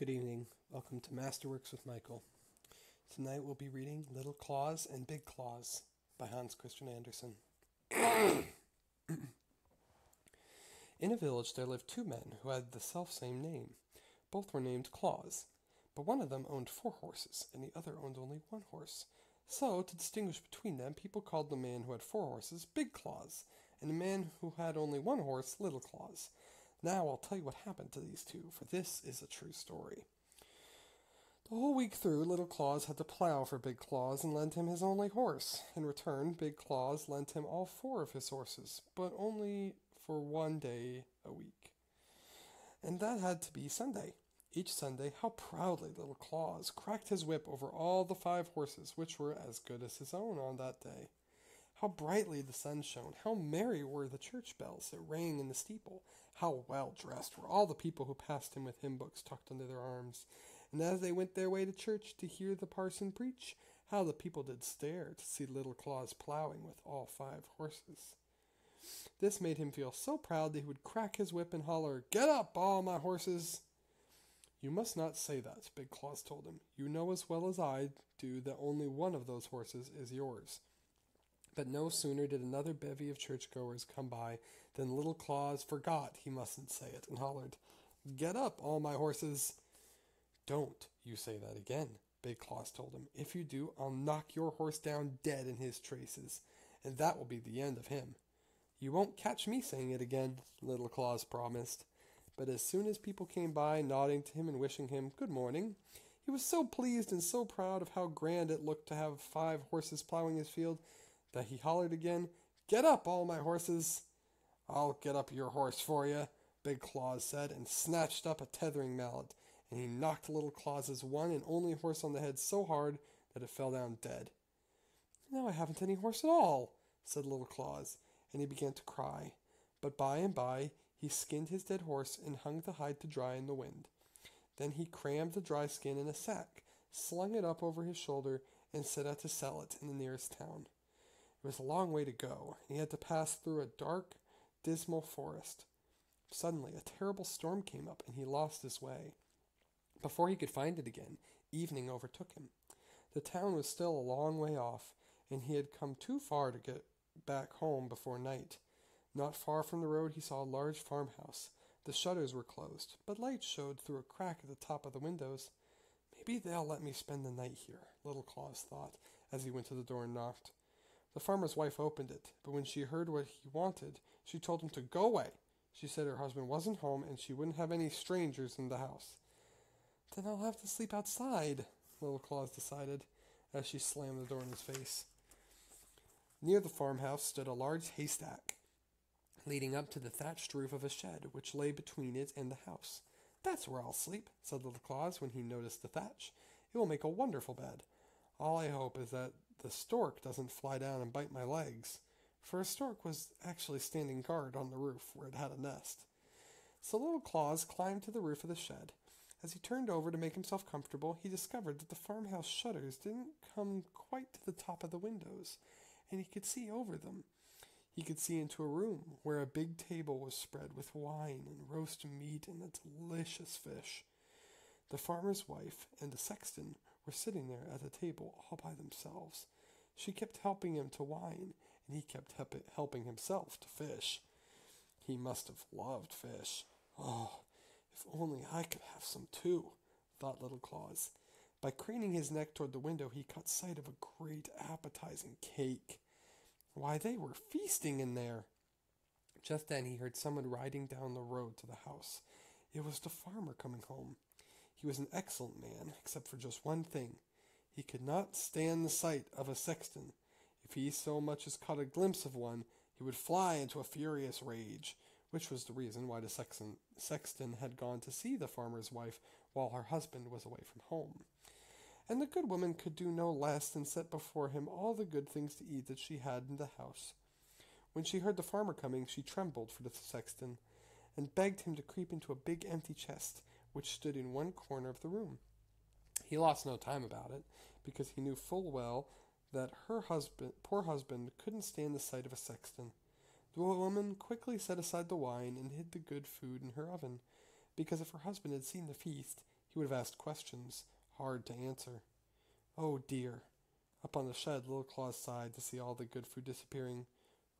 Good evening. Welcome to Masterworks with Michael. Tonight we'll be reading Little Claus and Big Claus by Hans Christian Andersen. In a village there lived two men who had the self-same name. Both were named Claus, but one of them owned 4 horses and the other owned only 1 horse. So, to distinguish between them, people called the man who had 4 horses Big Claus, and the man who had only 1 horse Little Claus. Now I'll tell you what happened to these two, for this is a true story. The whole week through, Little Claus had to plow for Big Claus and lend him his only horse. In return, Big Claus lent him all 4 of his horses, but only for 1 day a week. And that had to be Sunday. Each Sunday, how proudly Little Claus cracked his whip over all the 5 horses, which were as good as his own on that day. How brightly the sun shone, how merry were the church bells that rang in the steeple, how well dressed were all the people who passed him with hymn books tucked under their arms. And as they went their way to church to hear the parson preach, how the people did stare to see Little Claus plowing with all 5 horses. This made him feel so proud that he would crack his whip and holler, "Get up, all my horses!" "You must not say that," Big Claus told him. "You know as well as I do that only one of those horses is yours." But no sooner did another bevy of churchgoers come by than Little Claus forgot he mustn't say it and hollered, "Get up, all my horses!" "Don't you say that again," Big Claus told him. "If you do, I'll knock your horse down dead in his traces, and that will be the end of him." "You won't catch me saying it again," Little Claus promised. But as soon as people came by, nodding to him and wishing him good morning, he was so pleased and so proud of how grand it looked to have 5 horses plowing his field that he hollered again, "Get up, all my horses!" "I'll get up your horse for you," Big Claus said, and snatched up a tethering mallet, and he knocked Little Claus's one and only horse on the head so hard that it fell down dead. "Now I haven't any horse at all," said Little Claus, and he began to cry. But by and by he skinned his dead horse and hung the hide to dry in the wind. Then he crammed the dry skin in a sack, slung it up over his shoulder, and set out to sell it in the nearest town. It was a long way to go, and he had to pass through a dark, dismal forest. Suddenly a terrible storm came up, and he lost his way. Before he could find it again, evening overtook him. The town was still a long way off, and he had come too far to get back home before night. Not far from the road he saw a large farmhouse. The shutters were closed, but light showed through a crack at the top of the windows. "Maybe they'll let me spend the night here," Little Claus thought, as he went to the door and knocked. The farmer's wife opened it, but when she heard what he wanted, she told him to go away. She said her husband wasn't home, and she wouldn't have any strangers in the house. "Then I'll have to sleep outside," Little Claus decided, as she slammed the door in his face. Near the farmhouse stood a large haystack, leading up to the thatched roof of a shed, which lay between it and the house. "That's where I'll sleep," said Little Claus when he noticed the thatch. "It will make a wonderful bed. All I hope is that the stork doesn't fly down and bite my legs," for a stork was actually standing guard on the roof where it had a nest. So Little Claus climbed to the roof of the shed. As he turned over to make himself comfortable, he discovered that the farmhouse shutters didn't come quite to the top of the windows, and he could see over them. He could see into a room where a big table was spread with wine and roast meat and a delicious fish. The farmer's wife and the sexton were sitting there at a table all by themselves. She kept helping him to wine, and he kept helping himself to fish. He must have loved fish. "Oh, if only I could have some too," thought Little Claus. By craning his neck toward the window, he caught sight of a great appetizing cake. Why, they were feasting in there! Just then he heard someone riding down the road to the house. It was the farmer coming home. He was an excellent man, except for just one thing. He could not stand the sight of a sexton. If he so much as caught a glimpse of one, he would fly into a furious rage, which was the reason why the sexton had gone to see the farmer's wife while her husband was away from home. And the good woman could do no less than set before him all the good things to eat that she had in the house. When she heard the farmer coming, she trembled for the sexton, and begged him to creep into a big empty chest, which stood in one corner of the room. He lost no time about it, because he knew full well that her poor husband couldn't stand the sight of a sexton. The woman quickly set aside the wine and hid the good food in her oven, because if her husband had seen the feast, He would have asked questions, hard to answer. Oh dear. Up on the shed, Little Claus sighed to see all the good food disappearing.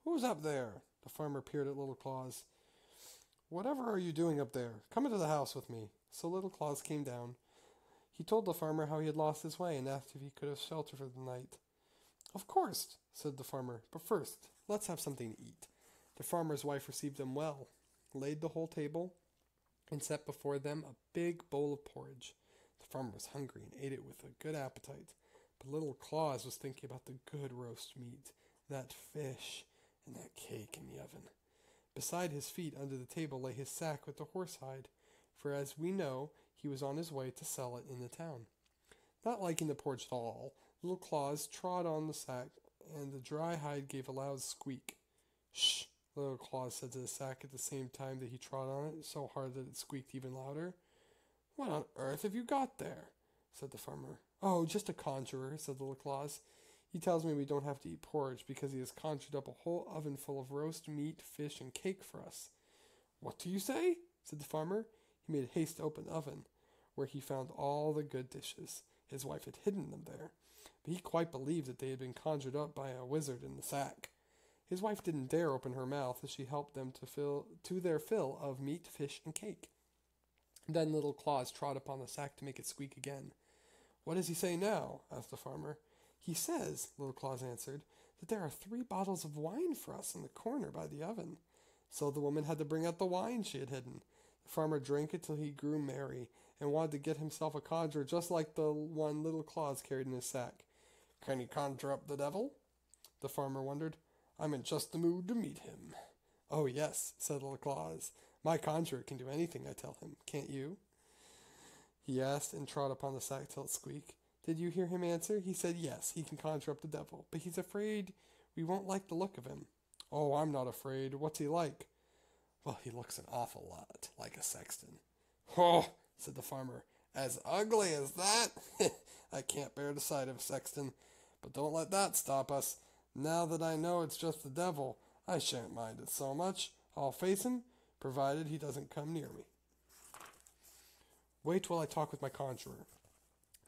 Who's up there? The farmer peered at Little Claus. Whatever are you doing up there? Come into the house with me. So Little Claus came down. He told the farmer how he had lost his way and asked if he could have shelter for the night. Of course, said the farmer, but first, let's have something to eat. The farmer's wife received them well, laid the whole table, and set before them a big bowl of porridge. The farmer was hungry and ate it with a good appetite, but Little Claus was thinking about the good roast meat, that fish, and that cake in the oven. Beside his feet under the table lay his sack with the horsehide, for as we know, he was on his way to sell it in the town. Not liking the porridge at all, Little Claus trod on the sack, and the dry hide gave a loud squeak. Shh, Little Claus said to the sack at the same time that he trod on it, so hard that it squeaked even louder. What on earth have you got there? Said the farmer. Oh, just a conjurer, said Little Claus. He tells me we don't have to eat porridge because he has conjured up a whole oven full of roast meat, fish, and cake for us. What do you say? Said the farmer. He made haste to open the oven, where he found all the good dishes. His wife had hidden them there, but he quite believed that they had been conjured up by a wizard in the sack. His wife didn't dare open her mouth as she helped them to their fill of meat, fish, and cake. Then Little Claus trod upon the sack to make it squeak again. What does he say now? Asked the farmer. He says, Little Claus answered, that there are 3 bottles of wine for us in the corner by the oven. So the woman had to bring out the wine she had hidden. The farmer drank it till he grew merry, and wanted to get himself a conjurer just like the one Little Claus carried in his sack. Can he conjure up the devil? The farmer wondered. I'm in just the mood to meet him. Oh, yes, said Little Claus. My conjurer can do anything I tell him, can't you? He asked, and trod upon the sack till it squeaked. Did you hear him answer? He said yes, he can conjure up the devil, but he's afraid we won't like the look of him. Oh, I'm not afraid. What's he like? Well, he looks an awful lot like a sexton. Oh, said the farmer, as ugly as that? I can't bear the sight of a sexton, but don't let that stop us. Now that I know it's just the devil, I shan't mind it so much. I'll face him, provided he doesn't come near me. Wait till I talk with my conjurer.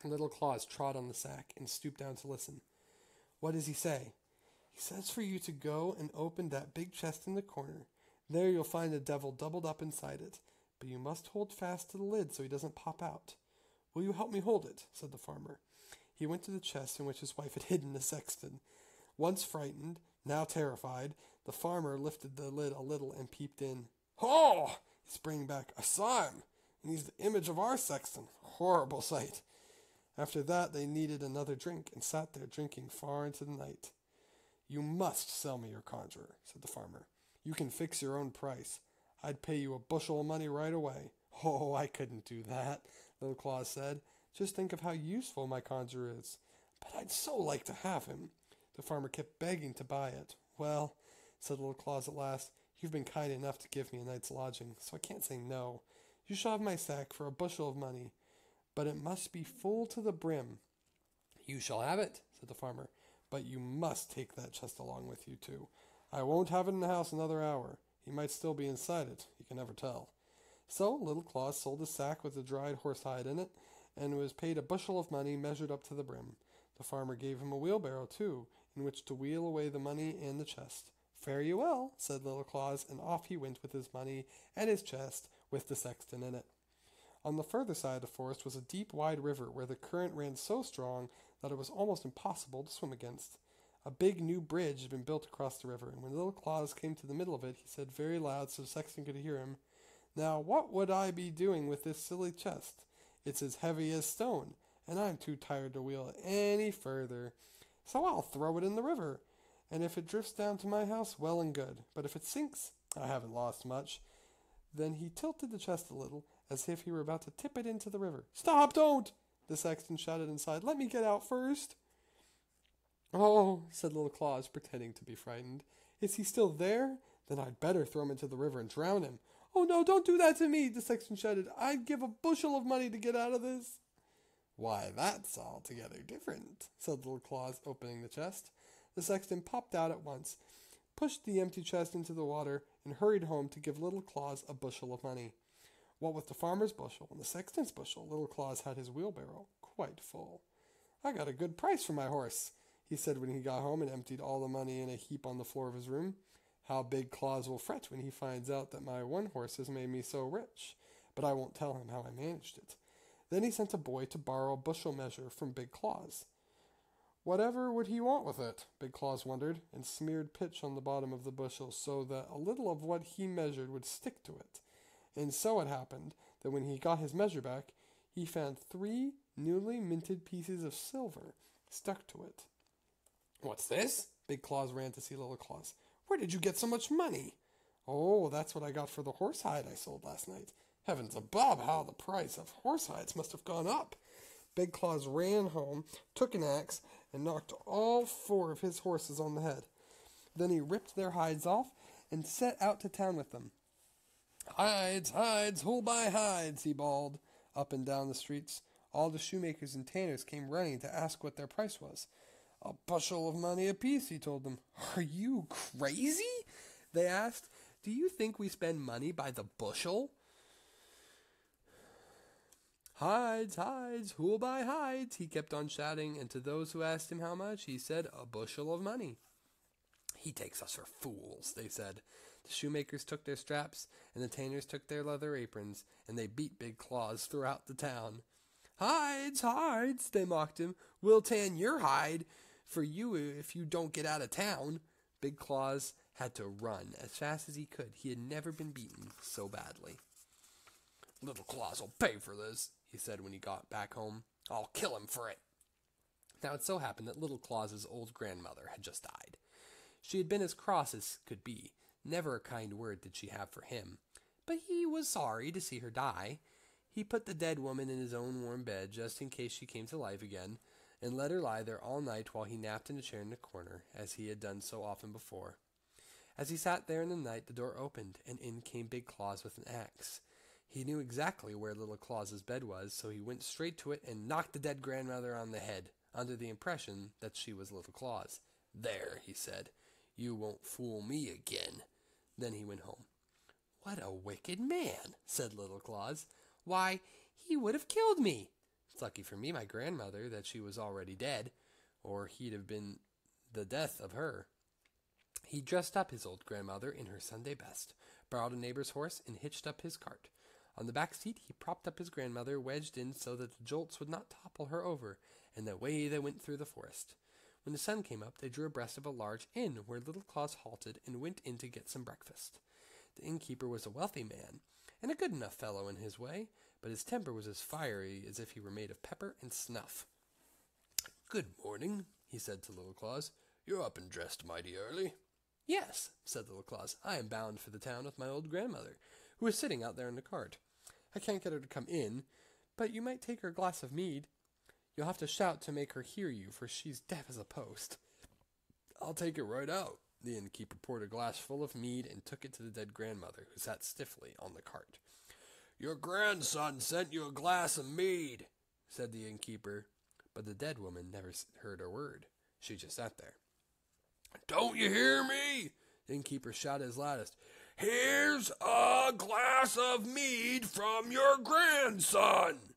Little Claus trod on the sack and stooped down to listen. What does he say? He says for you to go and open that big chest in the corner. There you'll find the devil doubled up inside it, but you must hold fast to the lid so he doesn't pop out. Will you help me hold it? Said the farmer. He went to the chest in which his wife had hidden the sexton. Once frightened, now terrified, the farmer lifted the lid a little and peeped in. Oh! He sprang back. I saw him, and he's the image of our sexton. Horrible sight. After that, they needed another drink, and sat there drinking far into the night. You must sell me your conjurer, said the farmer. You can fix your own price. I'd pay you a bushel of money right away. Oh, I couldn't do that, Little Claus said. Just think of how useful my conjurer is. But I'd so like to have him. The farmer kept begging to buy it. Well, said Little Claus at last, you've been kind enough to give me a night's lodging, so I can't say no. You shall have my sack for a bushel of money, but it must be full to the brim. You shall have it, said the farmer, but you must take that chest along with you, too. I won't have it in the house another hour. He might still be inside it. You can never tell. So Little Claus sold his sack with the dried horsehide in it, and was paid a bushel of money measured up to the brim. The farmer gave him a wheelbarrow, too, in which to wheel away the money and the chest. Fare you well, said Little Claus, and off he went with his money and his chest with the sexton in it. On the further side of the forest was a deep, wide river where the current ran so strong that it was almost impossible to swim against. A big new bridge had been built across the river, and when Little Claus came to the middle of it, he said very loud so the sexton could hear him, Now, what would I be doing with this silly chest? It's as heavy as stone, and I'm too tired to wheel it any further. So I'll throw it in the river, and if it drifts down to my house, well and good. But if it sinks, I haven't lost much. Then he tilted the chest a little, as if he were about to tip it into the river. Stop, don't! The sexton shouted inside. Let me get out first. Oh, said Little Claus, pretending to be frightened. Is he still there? Then I'd better throw him into the river and drown him. Oh, no, don't do that to me, the sexton shouted. I'd give a bushel of money to get out of this. Why, that's altogether different, said Little Claus, opening the chest. The sexton popped out at once, pushed the empty chest into the water, and hurried home to give Little Claus a bushel of money. What with the farmer's bushel and the sexton's bushel, Little Claus had his wheelbarrow quite full. "I got a good price for my horse," he said when he got home and emptied all the money in a heap on the floor of his room. "How Big Claus will fret when he finds out that my one horse has made me so rich. But I won't tell him how I managed it." Then he sent a boy to borrow a bushel measure from Big Claus. Whatever would he want with it? Big Claus wondered, and smeared pitch on the bottom of the bushel so that a little of what he measured would stick to it. And so it happened that when he got his measure back, he found 3 newly minted pieces of silver stuck to it. "What's this?" Big Claus ran to see Little Claus. "Where did you get so much money?" "Oh, that's what I got for the horsehide I sold last night." Heavens above, how the price of horsehides must have gone up. Big Claus ran home, took an axe, and knocked all 4 of his horses on the head. Then he ripped their hides off and set out to town with them. "Hides, hides, who'll buy hides?" he bawled up and down the streets. All the shoemakers and tanners came running to ask what their price was. "A bushel of money apiece," he told them. "Are you crazy?" they asked. "Do you think we spend money by the bushel?" "Hides, hides, who'll buy hides?" he kept on shouting, and to those who asked him how much, he said, "A bushel of money." "He takes us for fools," they said. The shoemakers took their straps, and the tanners took their leather aprons, and they beat Big Claus throughout the town. "Hides, hides," they mocked him. "We'll tan your hide for you if you don't get out of town." Big Claus had to run as fast as he could. He had never been beaten so badly. "Little Claus will pay for this," he said when he got back home. "I'll kill him for it." Now it so happened that Little Claus's old grandmother had just died. She had been as cross as could be. Never a kind word did she have for him. But he was sorry to see her die. He put the dead woman in his own warm bed, just in case she came to life again, and let her lie there all night while he napped in a chair in the corner, as he had done so often before. As he sat there in the night, the door opened, and in came Big Claus with an axe. He knew exactly where Little Claus's bed was, so he went straight to it and knocked the dead grandmother on the head, under the impression that she was Little Claus. "There," he said, "you won't fool me again." Then he went home. "What a wicked man," said Little Claus. "Why, he would have killed me. It's lucky for me, my grandmother, that she was already dead, or he'd have been the death of her." He dressed up his old grandmother in her Sunday best, borrowed a neighbor's horse, and hitched up his cart. On the back seat he propped up his grandmother, wedged in so that the jolts would not topple her over, and away they went through the forest. When the sun came up, they drew abreast of a large inn, where Little Claus halted and went in to get some breakfast. The innkeeper was a wealthy man, and a good enough fellow in his way, but his temper was as fiery as if he were made of pepper and snuff. "Good morning," he said to Little Claus. "You're up and dressed mighty early." "Yes," said Little Claus. "I am bound for the town with my old grandmother, who is sitting out there in the cart. I can't get her to come in, but you might take her a glass of mead. You'll have to shout to make her hear you, for she's deaf as a post." "I'll take it right out." The innkeeper poured a glass full of mead and took it to the dead grandmother, who sat stiffly on the cart. "Your grandson sent you a glass of mead," said the innkeeper, but the dead woman never heard a word. She just sat there. "Don't you hear me?" The innkeeper shouted his loudest. "Here's a glass of mead from your grandson."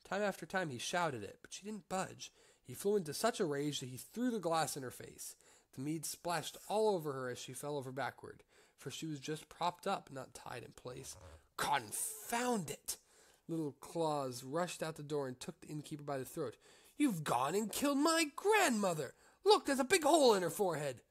Time after time he shouted it, but she didn't budge. He flew into such a rage that he threw the glass in her face. The mead splashed all over her as she fell over backward, for she was just propped up, not tied in place. "Confound it!" Little Claus rushed out the door and took the innkeeper by the throat. "You've gone and killed my grandmother! Look, there's a big hole in her forehead!"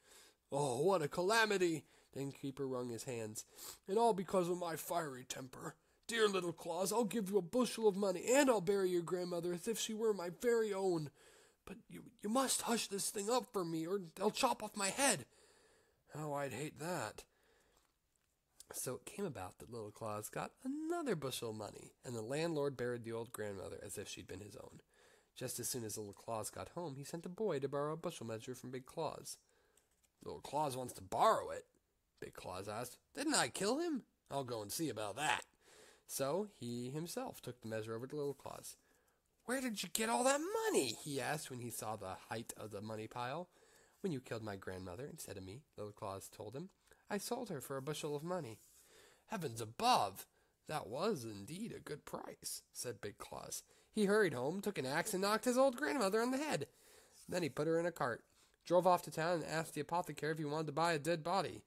"Oh, what a calamity!" The innkeeper wrung his hands. "And all because of my fiery temper. Dear Little Claus, I'll give you a bushel of money, and I'll bury your grandmother as if she were my very own. But you must hush this thing up for me, or they'll chop off my head." "How I'd hate that." So it came about that Little Claus got another bushel of money, and the landlord buried the old grandmother as if she'd been his own. Just as soon as Little Claus got home, he sent a boy to borrow a bushel measure from Big Claus. "Little Claus wants to borrow it?" Big Claus asked. "Didn't I kill him? I'll go and see about that." So he himself took the measure over to Little Claus. "Where did you get all that money?" he asked when he saw the height of the money pile. "When you killed my grandmother instead of me," Little Claus told him. "I sold her for a bushel of money." "Heavens above!" That was indeed a good price, said Big Claus. He hurried home, took an axe, and knocked his old grandmother on the head. Then he put her in a cart, drove off to town, and asked the apothecary if he wanted to buy a dead body.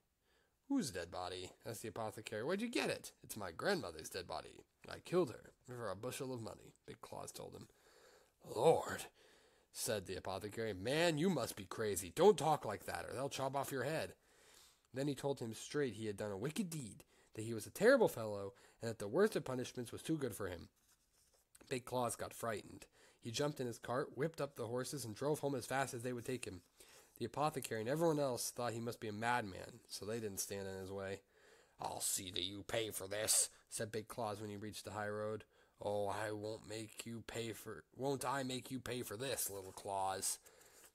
Whose dead body? Asked the apothecary. Where'd you get it? It's my grandmother's dead body. I killed her for a bushel of money, Big Claus told him. Lord, said the apothecary, man, you must be crazy. Don't talk like that, or they'll chop off your head. Then he told him straight he had done a wicked deed, that he was a terrible fellow, and that the worst of punishments was too good for him. Big Claus got frightened. He jumped in his cart, whipped up the horses, and drove home as fast as they would take him. The apothecary and everyone else thought he must be a madman, so they didn't stand in his way. I'll see that you pay for this, said Big Claus when he reached the high road. Oh, won't I make you pay for this, little Claus?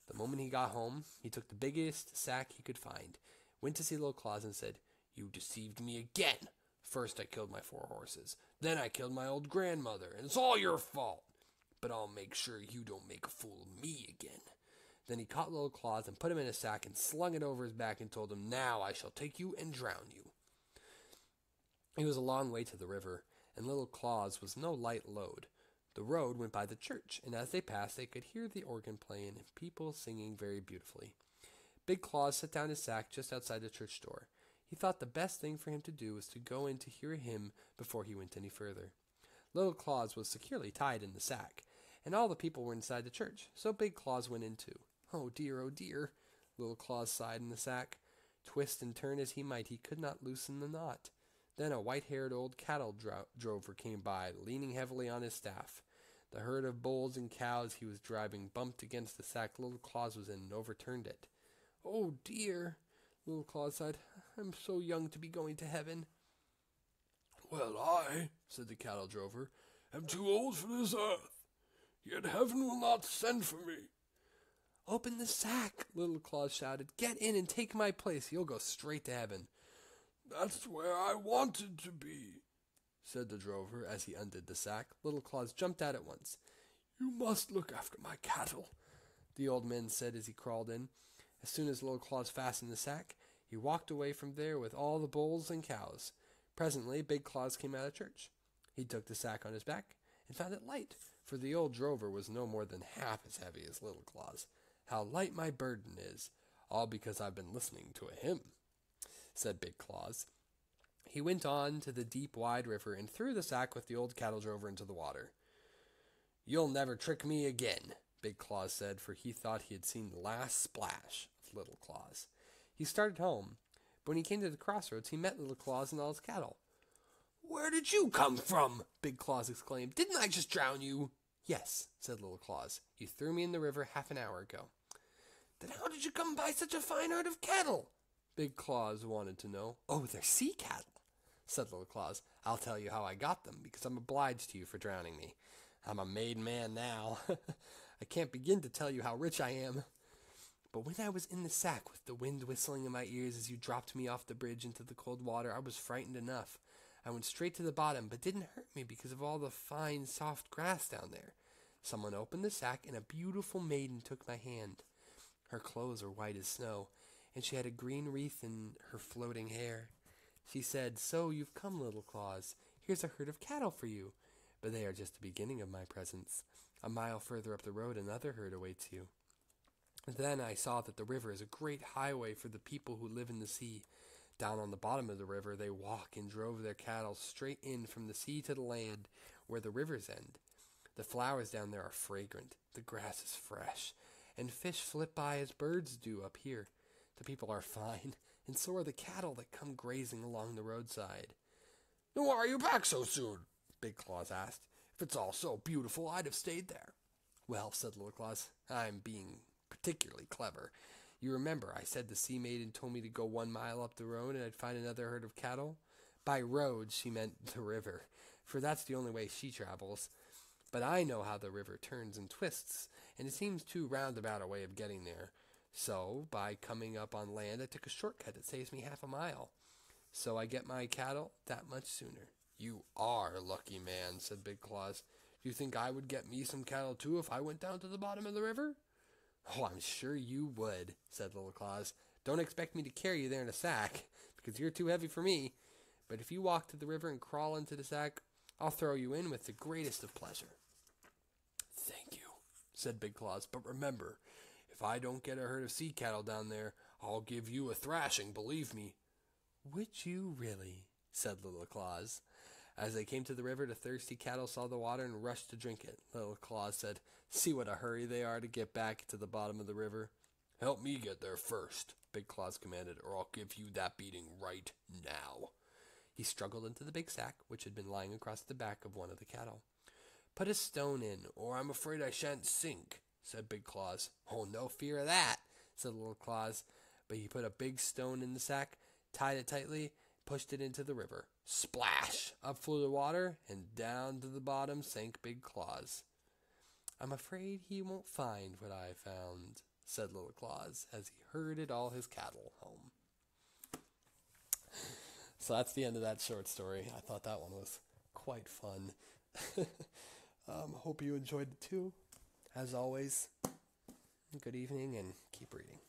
The moment he got home, he took the biggest sack he could find, went to see little Claus and said, You deceived me again. First I killed my 4 horses, then I killed my old grandmother, and it's all your fault. But I'll make sure you don't make a fool of me again. Then he caught little Claus and put him in a sack and slung it over his back and told him, Now I shall take you and drown you. It was a long way to the river, and little Claus was no light load. The road went by the church, and as they passed they could hear the organ playing and people singing very beautifully. Big Claus set down his sack just outside the church door. He thought the best thing for him to do was to go in to hear a hymn before he went any further. Little Claus was securely tied in the sack, and all the people were inside the church, so Big Claus went in too. Oh dear, Little Claus sighed in the sack. Twist and turn as he might, he could not loosen the knot. Then a white-haired old cattle drover came by, leaning heavily on his staff. The herd of bulls and cows he was driving bumped against the sack Little Claus was in and overturned it. Oh dear, Little Claus sighed. I'm so young to be going to heaven. Well, I, said the cattle drover, am too old for this earth, yet heaven will not send for me. Open the sack, Little Claus shouted. Get in and take my place. You'll go straight to heaven. That's where I wanted to be, said the drover as he undid the sack. Little Claus jumped out at once. You must look after my cattle, the old man said as he crawled in. As soon as Little Claus fastened the sack, he walked away from there with all the bulls and cows. Presently, Big Claus came out of church. He took the sack on his back and found it light, for the old drover was no more than half as heavy as Little Claus. How light my burden is, all because I've been listening to a hymn, said Big Claus. He went on to the deep, wide river and threw the sack with the old cattle drover into the water. You'll never trick me again, Big Claus said, for he thought he had seen the last splash of Little Claus. He started home, but when he came to the crossroads, he met Little Claus and all his cattle. Where did you come from? Big Claus exclaimed. Didn't I just drown you? Yes, said Little Claus. You threw me in the river half an hour ago. Then how did you come by such a fine herd of cattle? Big Claus wanted to know. Oh, they're sea cattle, said Little Claus. I'll tell you how I got them, because I'm obliged to you for drowning me. I'm a made man now. I can't begin to tell you how rich I am. But when I was in the sack with the wind whistling in my ears as you dropped me off the bridge into the cold water, I was frightened enough. I went straight to the bottom, but didn't hurt me because of all the fine, soft grass down there. Someone opened the sack, and a beautiful maiden took my hand. Her clothes were white as snow, and she had a green wreath in her floating hair. She said, So you've come, Little Claus. Here's a herd of cattle for you. But they are just the beginning of my presents. A mile further up the road, another herd awaits you. Then I saw that the river is a great highway for the people who live in the sea. Down on the bottom of the river, they walk and drove their cattle straight in from the sea to the land where the rivers end. The flowers down there are fragrant, the grass is fresh, and fish flit by as birds do up here. The people are fine, and so are the cattle that come grazing along the roadside. Why are you back so soon? Big Claus asked. If it's all so beautiful, I'd have stayed there. Well, said Little Claus, I'm being particularly clever. You remember I said the sea maiden told me to go 1 mile up the road and I'd find another herd of cattle? By road, she meant the river, for that's the only way she travels. But I know how the river turns and twists, and it seems too roundabout a way of getting there. So, by coming up on land, I took a shortcut that saves me half a mile. So I get my cattle that much sooner. You are a lucky man, said Big Claus. Do you think I would get me some cattle too if I went down to the bottom of the river? Oh, I'm sure you would, said Little Claus. Don't expect me to carry you there in a sack, because you're too heavy for me. But if you walk to the river and crawl into the sack, I'll throw you in with the greatest of pleasure." "Thank you," said Big Claus, "but remember, if I don't get a herd of sea cattle down there, I'll give you a thrashing, believe me." "Would you really?" said Little Claus. As they came to the river, the thirsty cattle saw the water and rushed to drink it. Little Claus said, "See what a hurry they are to get back to the bottom of the river." "Help me get there first," Big Claus commanded, "or I'll give you that beating right now." He struggled into the big sack, which had been lying across the back of one of the cattle. "Put a stone in, "Or I'm afraid I shan't sink," said Big Claus. "Oh, no fear of that," said Little Claus. But he put a big stone in the sack, tied it tightly, pushed it into the river. Splash! Up flew the water, and down to the bottom sank Big Claus. "I'm afraid he won't find what I found," said Little Claus, as he herded all his cattle home. So that's the end of that short story. I thought that one was quite fun. Hope you enjoyed it too. As always, good evening and keep reading.